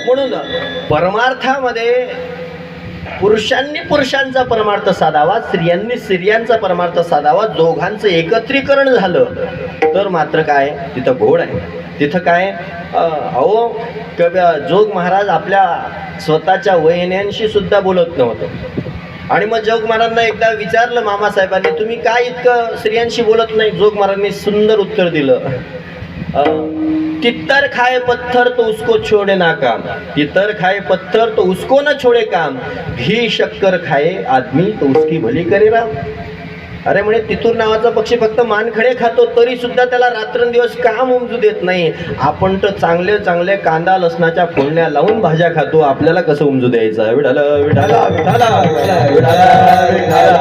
म्हणून परमार्थामध्ये पुरुषांनी पुरुषांचा परमार्थ साधावा, स्त्रियांनी स्त्रियांचा परमार्थ साधावा. दोघांचं एकत्रीकरण झालं तर मात्र काय तिथं घोड आहे. तिथं काय अहो जोग महाराज आपल्या स्वतःच्या वहिन्यांशी सुद्धा बोलत नव्हतं. आणि मग जोग महाराजांना एकदा विचारलं मामासाहेबांनी, तुम्ही काय इतकं स्त्रियांशी बोलत नाही? जोग महाराजांनी सुंदर उत्तर दिलं, तितर खाए पत्थर तो उसको छोड़े ना काम, तितर खाए पत्थर तो उसको न छोड़े काम, घी शक्कर खाए आदमी तो उसकी भली करे राम. अरे म्हणे तितूर नावाचा पक्षी फक्त मानखडे खातो तरी सुद्धा त्याला रात्रंदिवस काम उमजू देत नाही. आपण तर चांगले चांगले कांदा लसणाच्या फोडण्या लावून भाज्या खातो, आपल्याला कसं उमजू द्यायचं? विठाला विठाला विठाला विठाला.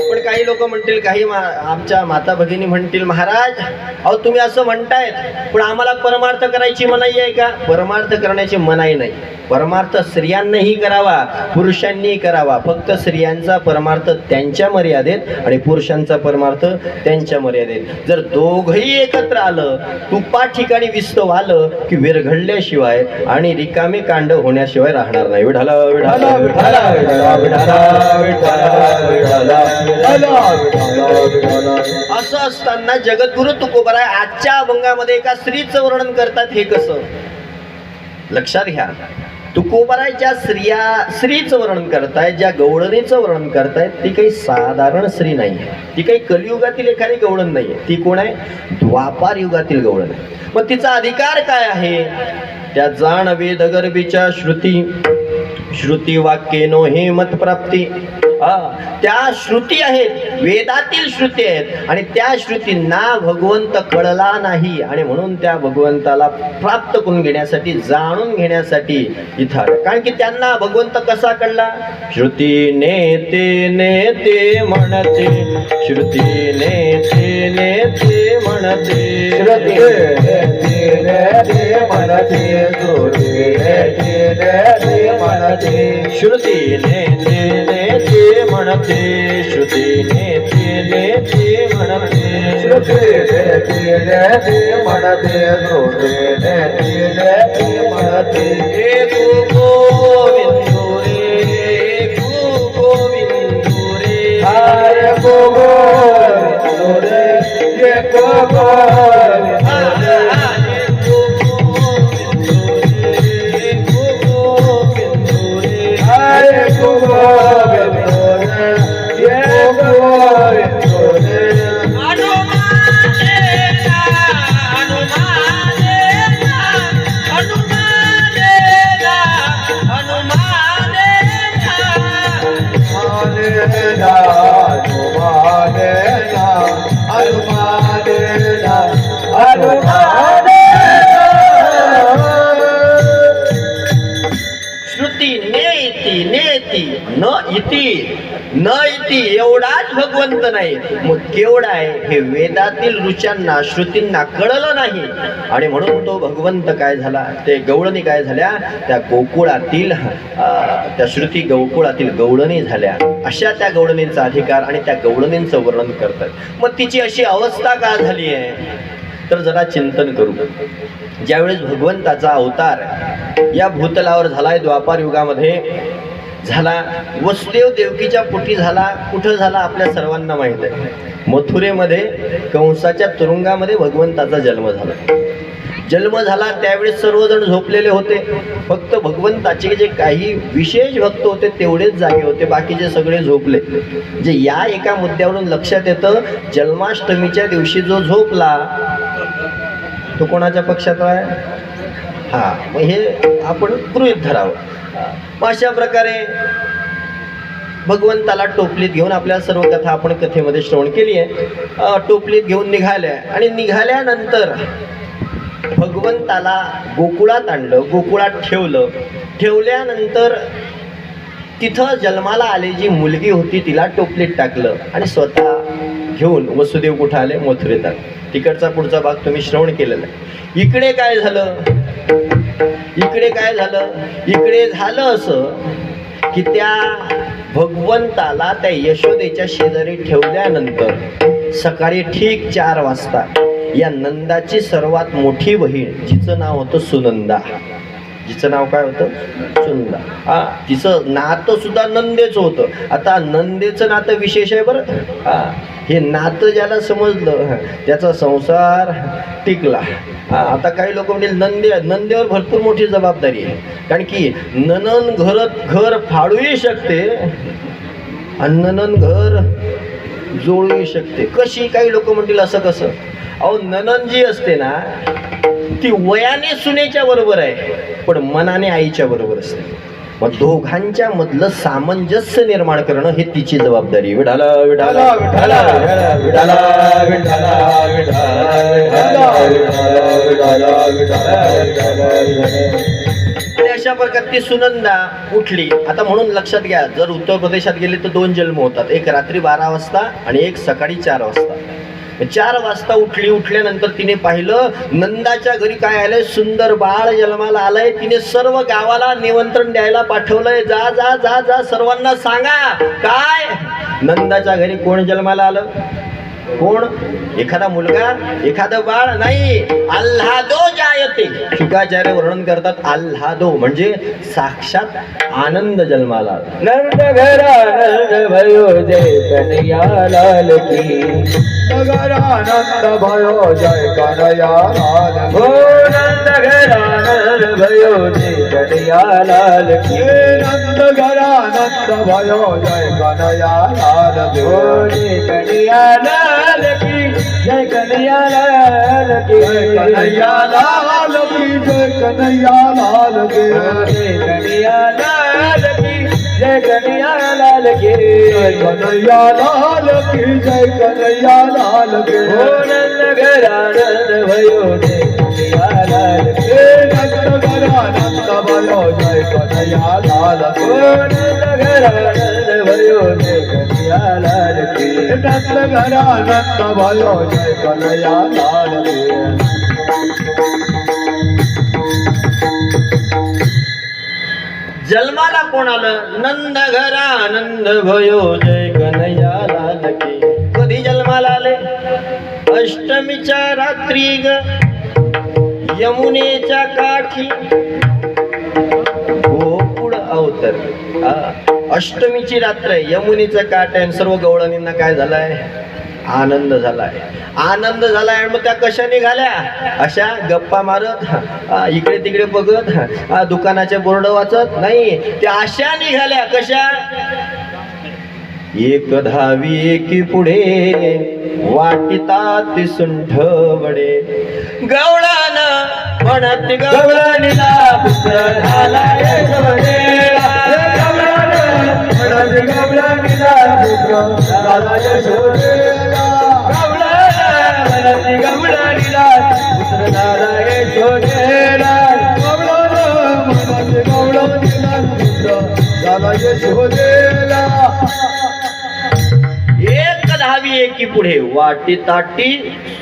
पण काही लोक म्हणतील, काही आमच्या माता भगिनी म्हणतील, महाराज अहो तुम्ही असं म्हणतायत पण आम्हाला परमार्थ करायची मनाई आहे का? परमार्थ करण्याची मनाई नाही. परमार्थ स्त्रियांनीही करावा, पुरुषांनीही करावा. फक्त स्त्रियांचा परमार्थ त्यांच्या मर्यादेत आणि पुरुषांचा परमार्थ त्यांच्या मर्यादेत. जर दोघंही एकत्र आलं, तुपा ठिकाणी विस्तव आलं की विरघडल्याशिवाय आणि रिकामे कांड होण्याशिवाय राहणार नाही. विठाला विठाला विठाला असं असताना जगद्गुरु तुकोबाराय आजच्या अभंगामध्ये एका स्त्रीचं वर्णन करतात. हे कसं लक्षात घ्या. तुकोबाराय ज्या स्त्रीचं वर्णन करतायत, ज्या गवळणीचं वर्णन करतायत, ती काही साधारण स्त्री नाही. ती काही कलियुगातील एखादी गवळण नाही. ती कोण आहे? द्वापार युगातील गवळण आहे. मग तिचा अधिकार काय आहे? त्या जाण वेद गर्भीच्या श्रुती वाक्येनो हे मत प्राप्ती. त्या श्रुती आहेत, वेदातील श्रुती आहेत आणि त्या श्रुतींना भगवंत कळला नाही आणि म्हणून त्या भगवंताला प्राप्त करून घेण्यासाठी, जाणून घेण्यासाठी इथं आलं. कारण की त्यांना भगवंत कसा कळला? श्रुती नेते नेते म्हणते, श्रुती नेते नेते म्हणते, श्रुती नेते नेते म्हणते, श्रुती नेते नेते म्हणते, श्रुती नेते नेते म्हणते, श्रुती नेते नेते म्हणते, श्रुती नेते नेते म्हणते, श्रुती नेते नेते म्हणते. एक गोविंदू रे, एक गोविंदू रे, हरे गोविंदू रे, एक गोविंदू रे, हरे गोविंदू न इति एवढाच भगवंत नाही. मग केवढा आहे? हे वेदातील ऋचांना, श्रुतींना कळलं नाही आणि म्हणून तो भगवंत काय झाला? ते गवळणी काय झाल्या? त्या गोकुळातील त्या श्रुती गोकुळातील गवळणी झाल्या. अशा त्या गवळणींचा अधिकार आणि त्या गवळणींचं वर्णन करतात. मग तिची अशी अवस्था का झाली आहे? तर जरा चिंतन करू. ज्यावेळेस भगवंताचा अवतार या भूतलावर झालाय, द्वापार युगामध्ये झाला, वसुदेव देवकीच्या पोटी झाला. कुठं झाला? आपल्या सर्वांना माहित आहे. मथुरेमध्ये कंसाच्या तुरुंगामध्ये भगवंताचा जन्म झाला. जन्म झाला त्यावेळेस सर्वजण झोपलेले होते. फक्त भगवंताचे जे काही विशेष भक्त होते तेवढेच जागे होते, बाकीचे सगळे झोपले. जे या एका मुद्द्यावरून लक्षात येतं, जन्माष्टमीच्या दिवशी जो झोपला तो कोणाच्या पक्षात आहे? मग हे आपण गृहीत धरावं. अशा प्रकारे भगवंताला टोपलीत घेऊन, आपल्या सर्व कथा आपण कथेमध्ये श्रवण केली आहे, टोपलीत घेऊन निघाल्या आणि निघाल्यानंतर भगवंताला गोकुळात आणलं, गोकुळात ठेवलं. ठेवल्यानंतर तिथं जन्माला आली जी मुलगी होती तिला टोपलीत टाकलं आणि स्वतः घेऊन वसुदेव कुठं आले? मथुरेत आले. तिकडचा पुढचा भाग तुम्ही श्रवण केलेला आहे. इकडे काय झालं? इकडे झालं असं की त्या भगवंताला त्या यशोदेच्या शेजारी ठेवल्यानंतर सकाळी ठीक 4 वाजता या नंदाची सर्वात मोठी बहीण, जिचं नाव होतं सुनंदा. जिचं नाव काय होतं? सुनंदा. हा, तिचं नातं सुद्धा नंदेचं होतं. आता नंदेचं नातं विशेष आहे बरं. हा, हे नातं ज्याला समजलं त्याचा संसार टिकला. आता काही लोक म्हणतील नंदेवर भरपूर मोठी जबाबदारी आहे, कारण की नणन घर फाडूही शकते आणि नणन घर जोडूही शकते. कशी? काही लोक म्हणतील असं कसं? अहो, नणन जी असते ना ती वयाने सुनेच्या बरोबर आहे, पण मनाने आईच्या बरोबर असते. मग दोघांच्या मधलं सामंजस्य निर्माण करणं हे तिची जबाबदारी. विठाला विठाला विठाला विठाला विठाला आणि अशा प्रकारे ती सुनंदा उठली. आता म्हणून लक्षात घ्या, जर उत्तर प्रदेशात गेले तर 2 जन्म होतात, एक रात्री 12 वाजता आणि एक सकाळी 4 वाजता. 4 वाजता उठली. उठल्यानंतर तिने पाहिलं नंदाच्या घरी काय आलंय, सुंदर बाळ जन्माला आलंय. तिने सर्व गावाला निमंत्रण द्यायला पाठवलंय, जा जा जा जा सर्वांना सांगा. काय? नंदाच्या घरी कोण जन्माला आलं? कोण? एखादा मुलगा, एखादं बाळ नाही, आल्हादो जायते. शुकाचार्य वर्णन करतात, आल्हादो म्हणजे साक्षात आनंद जन्माला आला. नंद घरा नंद भयो जय कन्हैया लाल की, नगरानंद भयो जय कन्हैया लाल की. हो नंद घरा नंद भयो जय कन्हैया लाल की, नंद घरानंद भयो जय कन्हैया लाल की. हो जय कन्हैया लाल की, जय कन्हैया लाल की, जय कन्हैया लाल की, जय कन्हैया लाल की. जय कन्हैया लाल की, जय कन्हैया लाल की, जय कन्हैया लाल की, जय कन्हैया लाल की. हो नंद घरा नंद भयो जय कन्हैया लाल की, नंद घरानंद भयो जय कन्हैया लाल की. हो नंद घरा नंद भयो जय कन्हैया लाल की, नंद घरानंद भयो जय कन्हैया लाल की. जन्माला कोण आलं? नंद घरानंद भयो जय कन्हैया लाल की. कधी जन्माला आले? अष्टमीच्या रात्री ग, यमुनेच्या काठी गोकुळ अवतर. अष्टमीची रात्र आहे, यमुनेचं काठ आहे, सर्व गवळणींना काय झालाय? आनंद झालाय. आनंद झालाय. आणि मग त्या कशा निघाल्या? अशा गप्पा मारत, इकडे तिकडे बघत, दुकानाचे बोर्ड वाचत नाही, त्या अशा निघाल्या. कशा? एक धावी एकी पुढे, वाटितात सुंठ वडे. गवळण म्हणत गवळणीला पुत्र झालाय शोधेला. म्हणत गवळणीला पुत्र झालाय शोधेला. म्हणत गवळणीला पुत्र झालाय शोधेला. म्हणत गवळणीला पुत्र झालाय शोधेला. एक धावी एकी पुढे, वाटी ताटी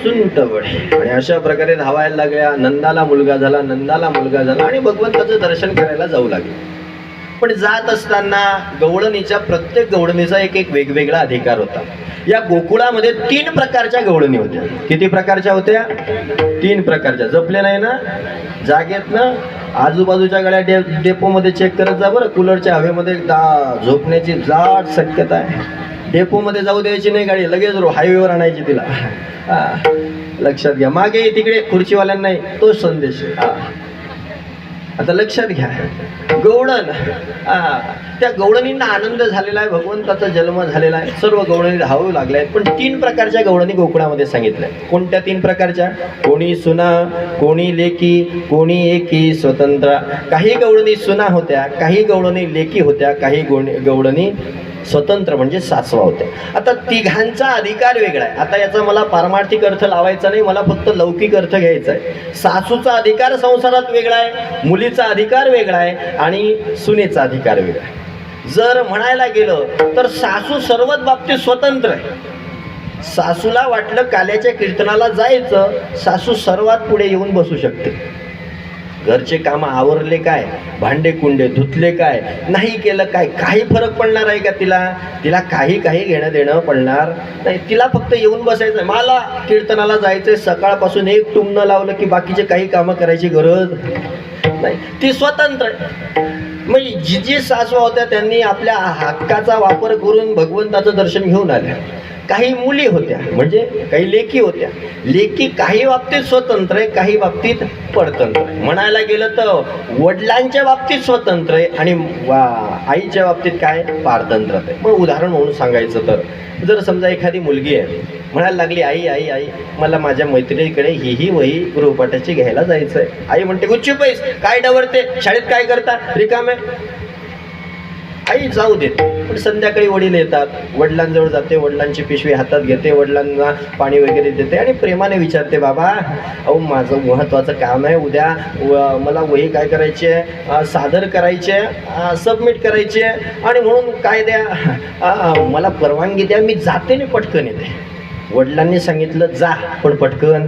सुंट वडे. आणि अशा प्रकारे धावायला लागल्या. नंदाला मुलगा झाला, नंदाला मुलगा झाला आणि भगवंताचं दर्शन करायला जाऊ लागले. पण जात असताना गवळणीच्या, प्रत्येक गवळणीचा एक एक वेगवेगळा अधिकार होता. या गोकुळामध्ये 3 प्रकारच्या गवळणी होत्या. किती प्रकारच्या होत्या? 3 प्रकारच्या. जपले नाही ना जागेत ना? आजूबाजूच्या गाड्या डेपोमध्ये चेक करत जा बरं. कूलरच्या हवेमध्ये झोपण्याची जाट शक्यता आहे. डेपोमध्ये जाऊ द्यायची नाही गाडी, लगेच हायवेवर आणायची तिला. लक्षात घ्या. मागे तिकडे खुर्चीवाल्यांना नाही, तोच संदेश. आता लक्षात घ्या, गवळण, त्या गवळणींना आनंद झालेला आहे, भगवंताचा जन्म झालेला आहे, सर्व गवळणी धावू लागल्या आहेत. पण 3 प्रकारच्या गवळणी गोकुळामध्ये सांगितल्या. कोणत्या 3 प्रकारच्या? कोणी सुना, कोणी लेकी, कोणी एकी स्वतंत्र. काही गवळणी सुना होत्या, काही गवळणी लेकी होत्या, काही गवळणी स्वतंत्र म्हणजे सासवा होत्या. आता तिघांचा अधिकार वेगळा आहे. आता याचा मला पारमार्थिक अर्थ लावायचा नाही, मला फक्त लौकिक अर्थ घ्यायचा आहे. सासूचा अधिकार संसारात वेगळा आहे, मुलीचा अधिकार वेगळा आहे आणि सुनेचा अधिकार वेगळा आहे. जर म्हणायला गेलं तर सासू सर्वच बाबतीत स्वतंत्र आहे. सासूला वाटलं काल्याच्या कीर्तनाला जायचं, सासू सर्वात पुढे येऊन बसू शकते. घरचे कामं आवरले काय, भांडे कुंडे धुतले काय, नाही केलं काय, काही फरक पडणार आहे का तिला? तिला काही घेणं देणं पडणार नाही. तिला फक्त येऊन बसायचं, मला कीर्तनाला जायचंय, सकाळपासून एक टुमणं लावलं की बाकीचे काही कामं करायची गरज नाही. ती स्वतंत्र आहे. मग जी सासवा होत्या त्यांनी आपल्या हक्काचा वापर करून भगवंताचं दर्शन घेऊन आल्या. काही मुली होत्या, म्हणजे काही लेकी होत्या. लेकी काही बाबतीत स्वतंत्र आहे, काही बाबतीत परतंत्र आहे. म्हणायला गेलं तर वडिलांच्या बाबतीत स्वतंत्र आहे आणि आईच्या बाबतीत काय, पारतंत्र आहे. मग उदाहरण म्हणून सांगायचं तर, जर समजा एखादी मुलगी आहे, म्हणायला लागली, आई आई आई मला माझ्या मैत्रिणीकडे ही वही गृहपाठाची घ्यायला जायचं आहे. आई म्हणते, गुच्ची पैस काय डवरते, शाळेत काय करता, रिकामे. आई जाऊ देते. पण संध्याकाळी वडील येतात, वडिलांजवळ जाते, वडिलांची पिशवी हातात घेते, वडिलांना पाणी वगैरे देते आणि प्रेमाने विचारते, बाबा अहो माझं महत्त्वाचं काम आहे, उद्या मला वही काय करायची आहे, सादर करायची आहे, सबमिट करायची आहे आणि म्हणून काय द्या, मला परवानगी द्या, मी जाते आणि पटकन येते. वडिलांनी सांगितलं जा पण पटकन.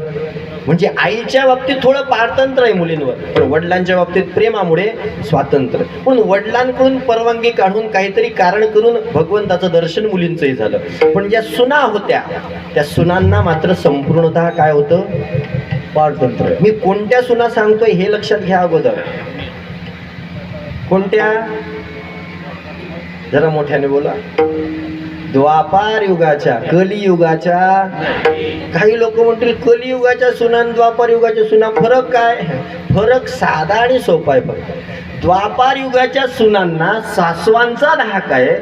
म्हणजे आईच्या बाबतीत थोडं पारतंत्र्य आहे मुलींवर, पण वडिलांच्या बाबतीत प्रेमामुळे स्वातंत्र्य. पण वडिलांकडून परवानगी काढून काहीतरी कारण करून भगवंताचं दर्शन मुलींचंही झालं. पण ज्या सुना होत्या त्या सुनांना मात्र संपूर्णतः काय होतं, पारतंत्र्य. मी कोणत्या सुना सांगतोय हे लक्षात घ्या अगोदर. कोणत्या, जरा मोठ्याने बोला. द्वापार युगाच्या, कलियुगाच्या. काही लोक म्हणतील कलियुगाच्या सुना द्वापार युगाच्या सुना फरक काय? फरक साधा आणि सोपा आहे. फक्त द्वापार युगाच्या सुनांना सासवांचा धाक आहे,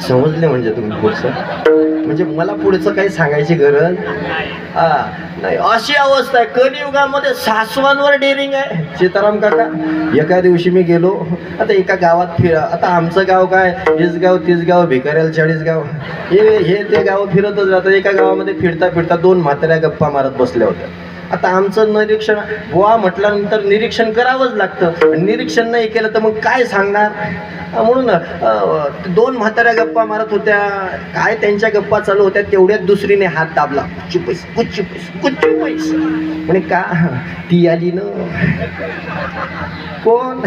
समजले म्हणजे तुम्ही पुढचं, म्हणजे मला पुढचं काही सांगायची गरज नाही. अशी अवस्था आहे कलियुगामध्ये, सासवांवर डेअरिंग आहे. सीताराम काका, एका दिवशी मी गेलो, आता एका गावात आता आमचं गाव काय, 20 गाव 30 गाव, भिकाऱ्याला 40 गाव, हे ते गाव फिरतच राहतात. एका गावामध्ये फिरता फिरता 2 म्हाताऱ्या गप्पा मारत बसल्या होत्या. आता आमचं निरीक्षण, बुवा म्हटल्यानंतर निरीक्षण करावंच लागतं. निरीक्षण नाही केलं तर मग काय सांगणार, म्हणून 2 म्हाताऱ्या गप्पा मारत होत्या. काय त्यांच्या गप्पा चालू होत्या, तेवढ्यात दुसरीने हात दाबला, कुच्ची पैस कुच्ची पैस कुच्ची पैस. म्हणे का, ती आली ना. कोण,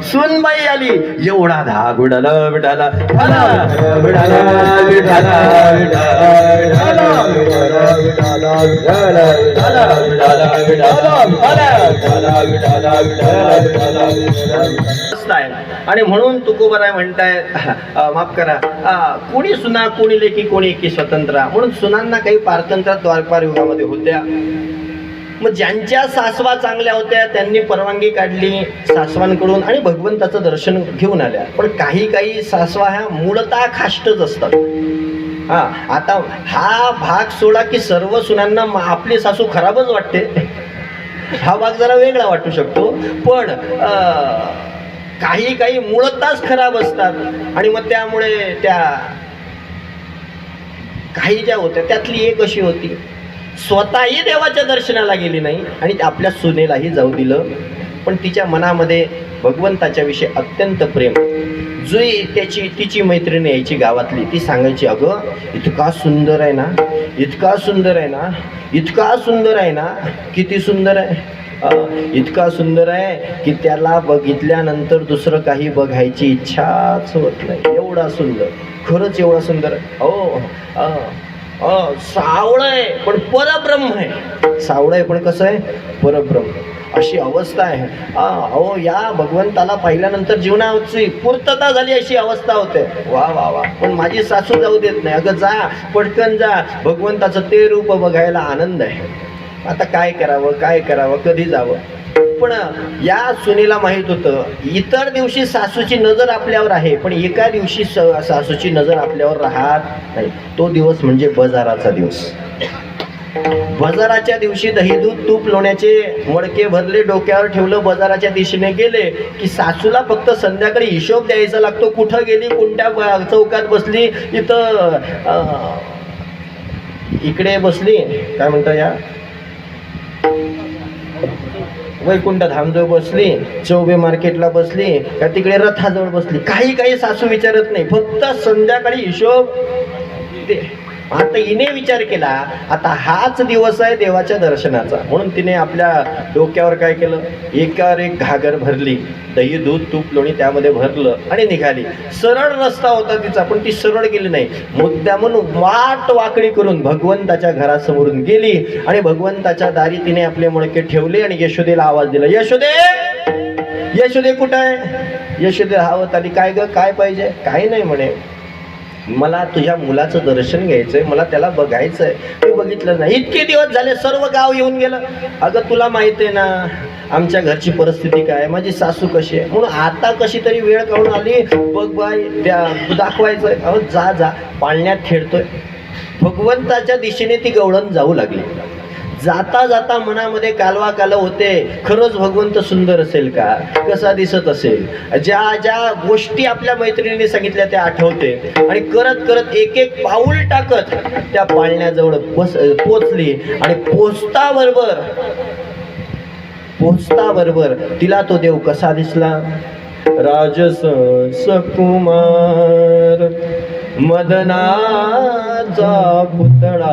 सुनबाई आली. एवढा धाग उडाला विठाला, आणि म्हणून तुकोबाराय म्हणतायत, माफ करा, कोणी सुना कोणी लेकी कोणी एकी स्वतंत्र. म्हणून सुनांना काही पारतंत्र्य द्वापार युगामध्ये होत्या. मग ज्यांच्या सासवा चांगल्या होत्या त्यांनी परवानगी काढली सासवांकडून आणि भगवंताचं दर्शन घेऊन आल्या. पण काही सासवा ह्या मूळतः खाष्टच असतात. आता हा भाग सोडा की सर्व सुनांना आपली सासू खराबच वाटते, हा भाग जरा वेगळा वाटू शकतो. पण काही मूळतःच खराब असतात. आणि मग त्यामुळे त्या काही ज्या होत्या त्यातली एक अशी होती, स्वतःही देवाच्या दर्शनाला गेली नाही आणि आपल्या सुनेलाही जाऊ दिलं. पण तिच्या मनामध्ये भगवंताच्या विषयी अत्यंत प्रेम. जुई तिची मैत्रीण यायची गावातली, ती सांगायची, अगं इतका सुंदर आहे ना, इतका सुंदर आहे ना, इतका सुंदर आहे ना. किती सुंदर आहे, इतका सुंदर आहे की त्याला बघितल्यानंतर दुसरं काही बघायची इच्छाच होत नाही. एवढा सुंदर, खरंच एवढा सुंदर. सावळं आहे पण परब्रह्म आहे. सावळं आहे पण कसं आहे, परब्रह्म. अशी अवस्था आहे. अहो या भगवंताला पाहिल्यानंतर जीवनाची पूर्तता झाली अशी अवस्था होते. वा वा वा. पण माझी सासू जाऊ देत नाही. अगं जा, पटकन जा, भगवंताचं ते रूप बघायला आनंद आहे. आता काय करावं, कधी जावं. पण या सुनेला माहित होतं इतर दिवशी सासूची नजर आपल्यावर आहे, पण एका दिवशी सासूची नजर आपल्यावर राहत नाही. तो दिवस म्हणजे बाजाराचा दिवस. बाजाराच्या दिवशी दही दूध तूप लोण्याचे मडके भरले, डोक्यावर ठेवलं, बाजाराच्या दिशेने गेले की सासूला फक्त संध्याकाळी हिशोब द्यायचा लागतो. कुठं गेली, कोणत्या चौकात बसली, इथं इकडे बसली, काय म्हणता या वैकुंठ धामजवळ बसली, चौबे मार्केटला बसली, का तिकडे रथाजवळ बसली, काही सासू विचारत नाही. फक्त संध्याकाळी हिशोब दे. आता हिने विचार केला आता हाच दिवस आहे देवाच्या दर्शनाचा, म्हणून तिने आपल्या डोक्यावर काय केलं, एकावर एक घागर भरली, दही दूध तूप लोणी त्यामध्ये भरलं आणि निघाली. सरळ रस्ता होता तिचा, पण ती सरळ गेली नाही, मुद्दामून वाट वाकडी करून भगवंताच्या घरासमोरून गेली आणि भगवंताच्या दारी तिने आपले मडके ठेवले आणि यशोदेला आवाज दिला, यशोदे यशोदे कुठं आहे? यशोदे धावत आली, काय ग काय पाहिजे? काही नाही म्हणे, मला तुझ्या मुलाचं दर्शन घ्यायचंय, मला त्याला बघायचंय, मी बघितलं नाही, इतके दिवस झाले, सर्व गाव येऊन गेलं. अगं तुला माहिती आहे ना आमच्या घरची परिस्थिती काय, माझी सासू कशी आहे, म्हणून आता कशी तरी वेळ काढून आली, बघ बाई त्या दाखवायचंय. अहो जा जा, पाळण्यात खेळतोय. भगवंताच्या दिशेने ती गवळण जाऊ लागली. जाता जाता मनामध्ये कालवा कालव होते, खरंच भगवंत सुंदर असेल का, कसा दिसत असेल, ज्या ज्या गोष्टी आपल्या मैत्रिणीने सांगितल्या त्या आठवते आणि करत करत एक एक पाऊल टाकत त्या पाळण्याजवळ पोचली आणि पोचता बरोबर तिला तो देव कसा दिसला, राजस सकुमार मदनाचा पुतळा,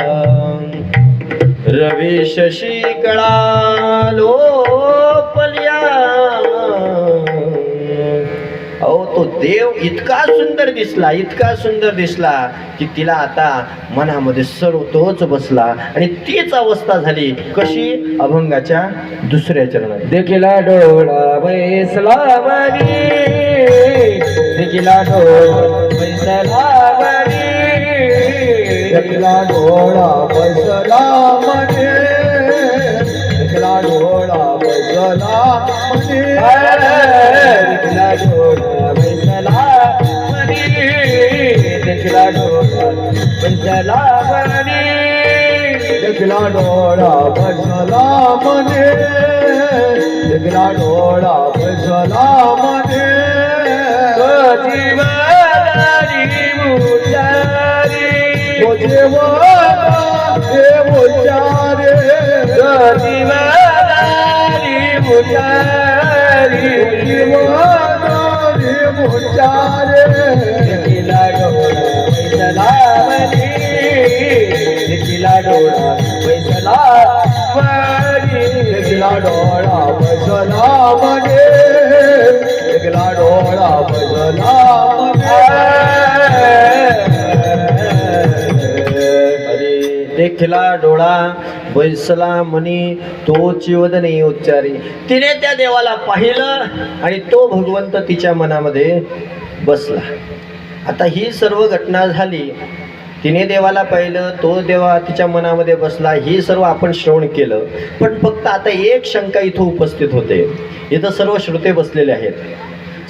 रवी शशी कळा लोपल्या. अहो तो देव इतका सुंदर दिसला, इतका सुंदर दिसला की तिला आता मनामध्ये सर्व तोच बसला आणि तीच अवस्था झाली. कशी? अभंगाच्या दुसऱ्या चरणात. देखिला डोळा बैसला मनी, देखिला डोळा बैसला मनी, देखला डोळा बसला मने, देखला डोळा बसला मने, देखिला डोळा बैसला मनी, देखिला डोळा बैसला मनी, देखला डोळा बसला मने, देखला डोळा बसला मने, जीवनारी मुचारी, ओ देवाला देव चारे, जीवनारी मुचारी, देवाला देव चारे, देखिला डोळा बैसला मनी, देखिला डोळा बैसला मनी, देखला डोळा बसला मने, देखला डोळा बसला मने. देखला डोळा बैसला मनी, तोची वदने उच्चारी. तिने त्या देवाला पाहिलं आणि तो भगवंत तिच्या मनामध्ये बसला. आता ही सर्व घटना झाली, तिने देवाला पाहिलं, तो देवा तिच्या मनामध्ये बसला, ही सर्व आपण श्रवण केलं. पण फक्त आता एक शंका इथं उपस्थित होते. इथं सर्व श्रोते बसलेले आहेत.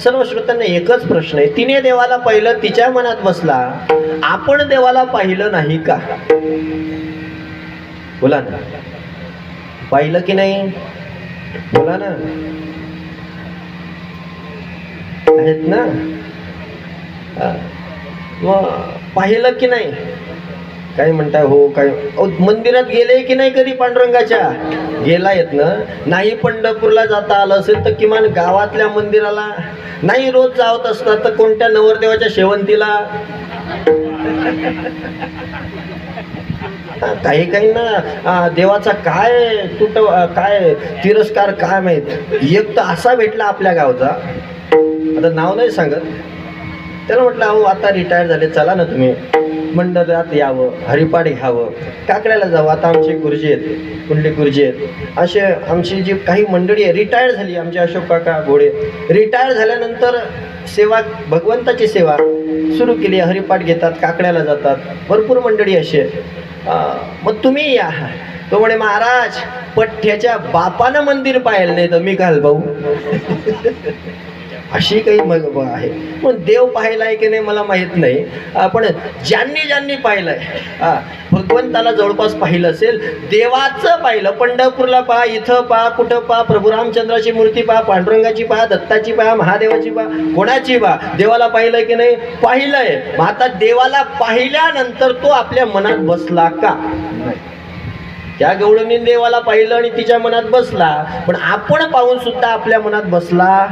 सर्व श्रोत्यांना एकच प्रश्न आहे, तिने देवाला पाहिलं, तिच्या मनात बसला, आपण देवाला पाहिलं नाही का? बोला ना, पाहिलं की नाही? बोला ना, आहेत ना? मग पाहिलं की नाही? काय म्हणताय? हो काय? मंदिरात गेले की नाही कधी पांडुरंगाच्या? गेलायत ना? नाही पंढरपूरला जाता आलं असेल तर किमान गावातल्या मंदिराला, नाही रोज जावत असतात तर कोणत्या नवरदेवाच्या शेवंतीला. काही काही ना देवाचा काय काय तिरस्कार काय माहित. एक तर असा भेटला आपल्या गावचा, आता नाव नाही सांगत, त्याला म्हटलं अहो आता रिटायर झाले, चला ना तुम्ही मंडळात यावं, हरिपाठ घ्यावं, काकड्याला जावं. आता आमचे गुरुजी आहेत, कुंडली गुरुजी आहेत, असे आमची जी काही मंडळी आहे रिटायर झाली, आमचे अशोक काका घोडे रिटायर झाल्यानंतर सेवा, भगवंताची सेवा सुरू केली, हरिपाठ घेतात, काकड्याला जातात, भरपूर मंडळी अशी आहे. मग तुम्ही या. तो म्हणे महाराज पठ्ठ्याच्या बापानं मंदिर पाहिलं नाही तर मी घाल भाऊ. अशी काही मग आहे. पण देव पाहिलाय की नाही मला माहित नाही, पण ज्यांनी पाहिलंय भगवंताला जवळपास पाहिलं असेल, देवाचं पाहिलं. पंढरपूरला पहा, इथं पहा, कुठं पहा, प्रभू रामचंद्राची मूर्ती पहा, पांडुरंगाची पहा, दत्ताची पहा, महादेवाची पहा, कोणाची पहा, देवाला पाहिलंय की नाही? पाहिलंय. मग आता देवाला पाहिल्यानंतर तो आपल्या मनात बसला का? त्या गवळणीने देवाला पाहिलं आणि तिच्या मनात बसला, पण आपण पाहून सुद्धा आपल्या मनात बसला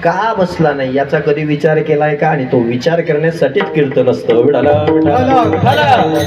का बसला नाही याचा कधी विचार केलाय का? आणि तो विचार करण्यासाठीच कीर्तन असतं. विठाला विठाला.